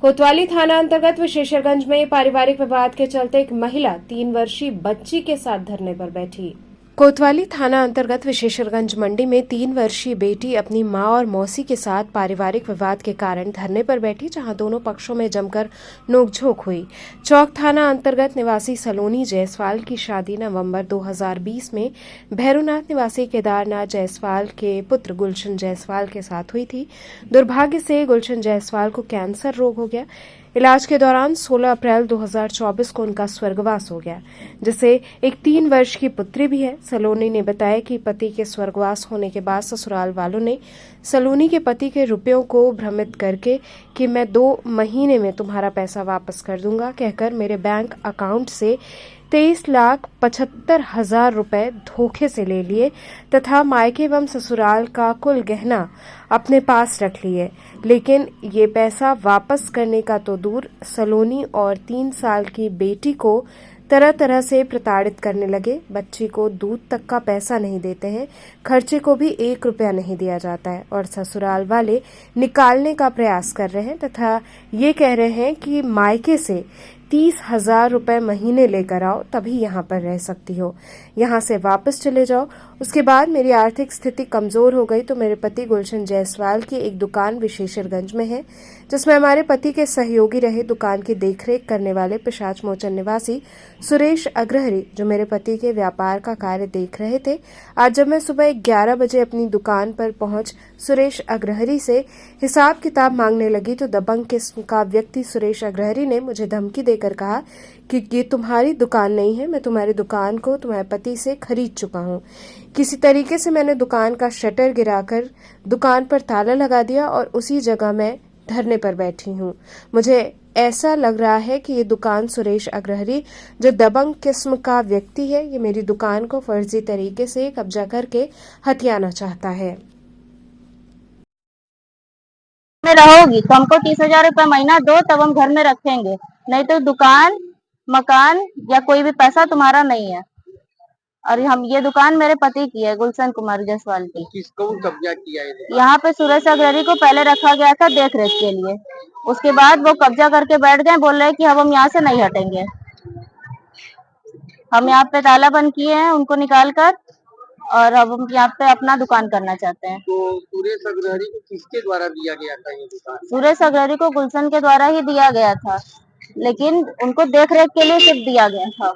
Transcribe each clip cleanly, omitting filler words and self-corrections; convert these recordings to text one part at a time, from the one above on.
कोतवाली थाना अंतर्गत विशेषरगंज में पारिवारिक विवाद के चलते एक महिला 3 वर्षीय बच्ची के साथ धरने पर बैठी। कोतवाली थाना अंतर्गत विशेषरगंज मंडी में 3 वर्षीय बेटी अपनी मां और मौसी के साथ पारिवारिक विवाद के कारण धरने पर बैठी, जहां दोनों पक्षों में जमकर नोकझोंक हुई। चौक थाना अंतर्गत निवासी सलोनी जायसवाल की शादी नवंबर 2020 में भैरूनाथ निवासी केदारनाथ जायसवाल के पुत्र गुलशन जायसवाल के साथ हुई थी। दुर्भाग्य से गुलशन जायसवाल को कैंसर रोग हो गया। इलाज के दौरान 16 अप्रैल 2024 को उनका स्वर्गवास हो गया, जिसे एक 3 वर्ष की पुत्री भी है। सलोनी ने बताया कि पति के स्वर्गवास होने के बाद ससुराल वालों ने सलोनी के पति के रुपयों को भ्रमित करके कि मैं 2 महीने में तुम्हारा पैसा वापस कर दूंगा कहकर मेरे बैंक अकाउंट से 23,75,000 रुपए धोखे से ले लिए तथा मायके एवं ससुराल का कुल गहना अपने पास रख लिए। लेकिन ये पैसा वापस करने का तो दूर, सलोनी और 3 साल की बेटी को तरह तरह से प्रताड़ित करने लगे। बच्ची को दूध तक का पैसा नहीं देते हैं, खर्चे को भी 1 रुपया नहीं दिया जाता है और ससुराल वाले निकालने का प्रयास कर रहे हैं तथा ये कह रहे हैं कि मायके से 30,000 रुपए महीने लेकर आओ, तभी यहाँ पर रह सकती हो, यहाँ से वापस चले जाओ। उसके बाद मेरी आर्थिक स्थिति कमजोर हो गई तो मेरे पति गुलशन जायसवाल की एक दुकान विशेषरगंज में है, जिसमें हमारे पति के सहयोगी रहे दुकान की देखरेख करने वाले पिशाच मोचन निवासी सुरेश अग्रहरी, जो मेरे पति के व्यापार का कार्य देख रहे थे। आज जब मैं सुबह 11 बजे अपनी दुकान पर पहुंच सुरेश अग्रहरी से हिसाब किताब मांगने लगी तो दबंग किस्म का व्यक्ति सुरेश अग्रहरी ने मुझे धमकी देकर कहा कि ये तुम्हारी दुकान नहीं है, मैं तुम्हारी दुकान को तुम्हारे पति से खरीद चुका हूँ। किसी तरीके से मैंने दुकान का शटर गिराकर दुकान पर ताला लगा दिया और उसी जगह मैं धरने पर बैठी हूँ। मुझे ऐसा लग रहा है कि ये दुकान सुरेश अग्रहरी, जो दबंग किस्म का व्यक्ति है, ये मेरी दुकान को फर्जी तरीके से कब्जा करके हथियाना चाहता है। में रहोगी तो हमको 30,000 रुपये महीना दो, तब हम घर में रखेंगे, नहीं तो दुकान मकान या कोई भी पैसा तुम्हारा नहीं है। और हम ये दुकान मेरे पति की है, गुलशन कुमार जायसवाल की। किसको कब्जा किया है? यहाँ पे सुरेश अग्रहरी को पहले रखा गया था देख रेख के लिए, उसके बाद वो कब्जा करके बैठ गए, बोल रहे हैं कि अब हम यहाँ से नहीं हटेंगे। हम यहाँ पे ताला बंद किए हैं उनको निकाल कर, और अब हम यहाँ पे अपना दुकान करना चाहते हैं। तो सुरेश अग्रहरी को किसके द्वारा दिया गया था ये दुकान? सुरेश अग्रहरी को गुलशन के द्वारा ही दिया गया था, लेकिन उनको देख रेख के लिए सिर्फ दिया गया था,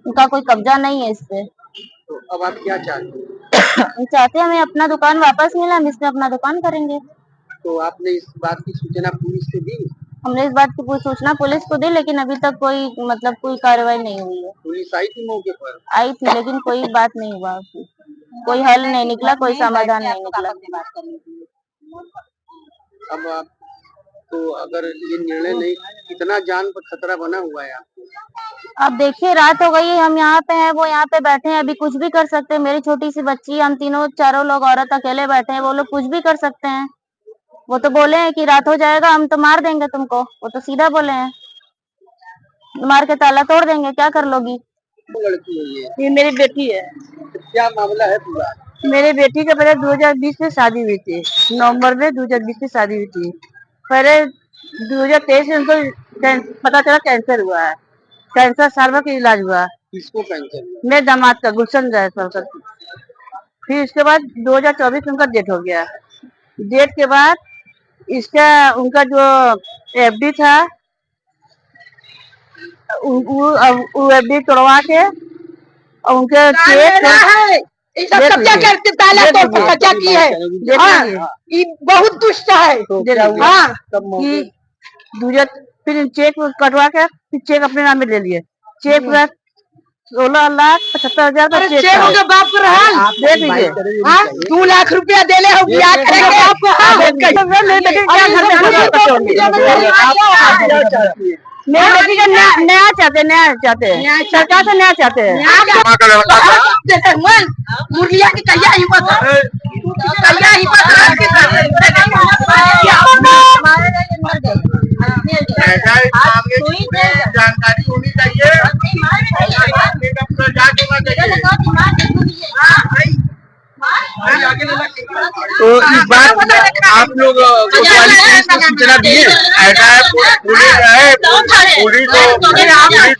उनका कोई कब्जा नहीं है इस पे। तो अब आप क्या चाहते हैं? हम चाहते हैं हमें अपना दुकान वापस मिला, हम इसमें अपना दुकान करेंगे। तो आपने इस बात की सूचना पुलिस को दी? हमने इस बात की सूचना पुलिस को दी, लेकिन अभी तक कोई कार्रवाई नहीं हुई है। पुलिस आई थी मौके पर? आई थी, लेकिन कोई बात नहीं हुआ, कोई हल नहीं निकला, कोई समाधान नहीं निकला। अब आप तो अगर ये निर्णय नहीं, कितना जान पर खतरा बना हुआ है आपको? अब देखिए, रात हो गई है, हम यहाँ पे हैं, वो यहाँ पे बैठे हैं, अभी कुछ भी कर सकते हैं। मेरी छोटी सी बच्ची, हम चारों लोग औरत अकेले बैठे हैं, वो लोग कुछ भी कर सकते हैं। वो तो बोले हैं कि रात हो जाएगा हम तो मार देंगे तुमको, वो तो सीधा बोले हैं, मार के ताला तोड़ देंगे, क्या कर लोगी? लड़की है ये मेरी बेटी है। तो क्या मामला है पूरा? मेरे बेटी का पहले 2020 में शादी हुई थी, नवंबर में 2020 में शादी हुई थी। पहले 2023 में उनको पता चला कैंसर हुआ है, कैंसर साल भर का इलाज हुआ। किसको कैंसर? मेरे दामाद का, गुलशन जायसवाल का। फिर इसके बाद 2024 में उनका डेथ हो गया। डेथ के बाद उनका जो एफडी था, वो एफडी तोड़वा के और उनके कब्जा की है। ये बहुत दुष्ट है। फिर चेक कटवा के फिर चेक अपने नाम में ले लिए। चेक 16,75,000 का चेक होगा बाप को रहा। दे दीजिए। 2 लाख रुपया दे ले, क्या करेंगे? नया चाहते हैं, सरकार से नया चाहते हैं। मुरलिया की कहिया हिम्मत है? जानकारी होनी चाहिए। तो इस बार आप लोग कोतवाली पुलिस को सूचना दिए?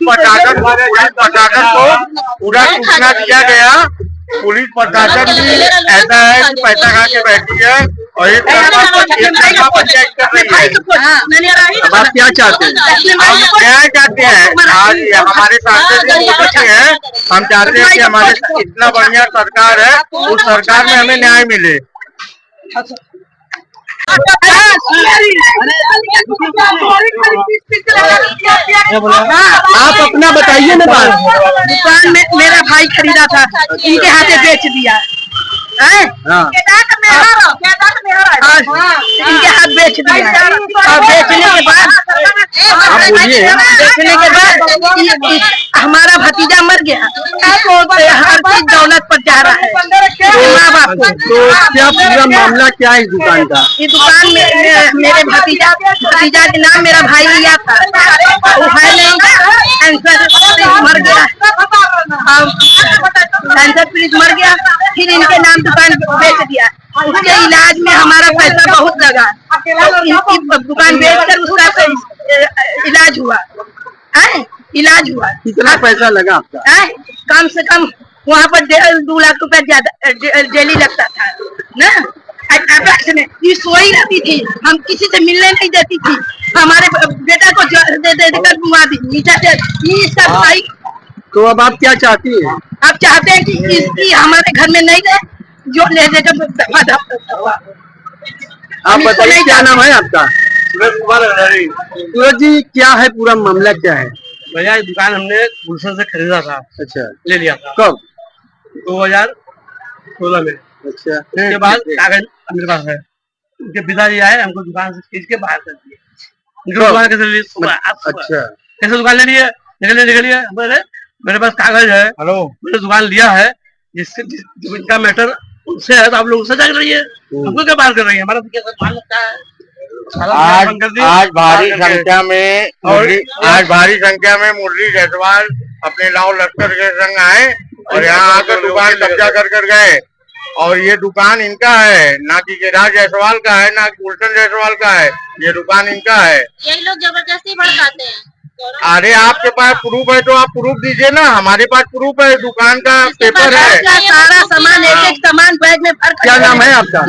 प्रशासन को पूरा सूचना दिया गया। पुलिस प्रशासन भी ऐसा है कि पैसा खा के बैठी है और एक तरफा पंचायत कर रही है। अब आप क्या चाहते हैं? हम क्या चाहते हैं, आज हमारे सांसद जी बच्चे हैं, हम चाहते हैं कि हमारे इतना बढ़िया सरकार है, उस सरकार में हमें न्याय मिले। आप अपना बताइए ना बात। दुकान में मेरा भाई खरीदा था, इनके हाथे बेच दिया। हाँ। इनके हाथ बेच दिया और बेचने के बाद हमारा भतीजा मर गया। हर चीज दौलत पर जा रहा है माँ बाप को। तो क्या पूरा मामला क्या है इस दुकान का? ये दुकान में मेरे भतीजा के नाम मेरा भाई लिया था, वो है नहीं, कैंसर मर गया, कैंसर पीड़ित मर गया, फिर इनके नाम दुकान बेच दिया। उसके इलाज में हमारा पैसा बहुत लगा, तो इनकी दुकान बेचकर उसका इलाज हुआ। इलाज हुआ। कितना पैसा लगा आपका? कम से कम वहाँ पर 2 लाख रुपया ज्यादा डेली लगता था ना। अटैक्स में ये सोई रहती थी, हम किसी से मिलने नहीं देती थी, हमारे बेटा को दे देकर घुमा दी नीचा से इसका भाई। तो अब आप क्या चाहती हैं? आप चाहते हैं कि इसकी हमारे घर में नहीं रहे, जो ले देकर आप बताइए क्या नाम है आपका? सूरज कुमार अग्रणी। सूरज जी, क्या है पूरा मामला क्या है? भैया ये दुकान हमने गुलशन से खरीदा था। अच्छा, ले लिया था कब? 2016 में। अच्छा, उसके बाद कागज मेरे पास है, उनके पिताजी आए, हमको दुकान से खींच के बाहर कर दिए। दुकान कैसे लिए? अच्छा, कैसे दुकान ले लिए? निकलिए मेरे पास कागज है, हेलो, मैंने दुकान लिया है, जिनका मैटर उनसे है, तो आप लोग उससे जाग रही है, हमको क्या बात कर रही है? हमारा तो मान लगता है। आज भारी संख्या में मुरली जायसवाल अपने लाओ लश्कर के संग आए और यहाँ आकर दुकान कब्जा कर गए। और ये दुकान इनका है, ना कि गिरिराज जायसवाल का है, ना गुलशन जायसवाल का है, ये दुकान इनका है। यही लोग जबरदस्ती भड़काते हैं। अरे आपके पास प्रूफ है तो आप प्रूफ दीजिए ना, हमारे पास प्रूफ है, दुकान का पेपर है, सारा सामान एक सामान बैग में भर। क्या नाम है आपका?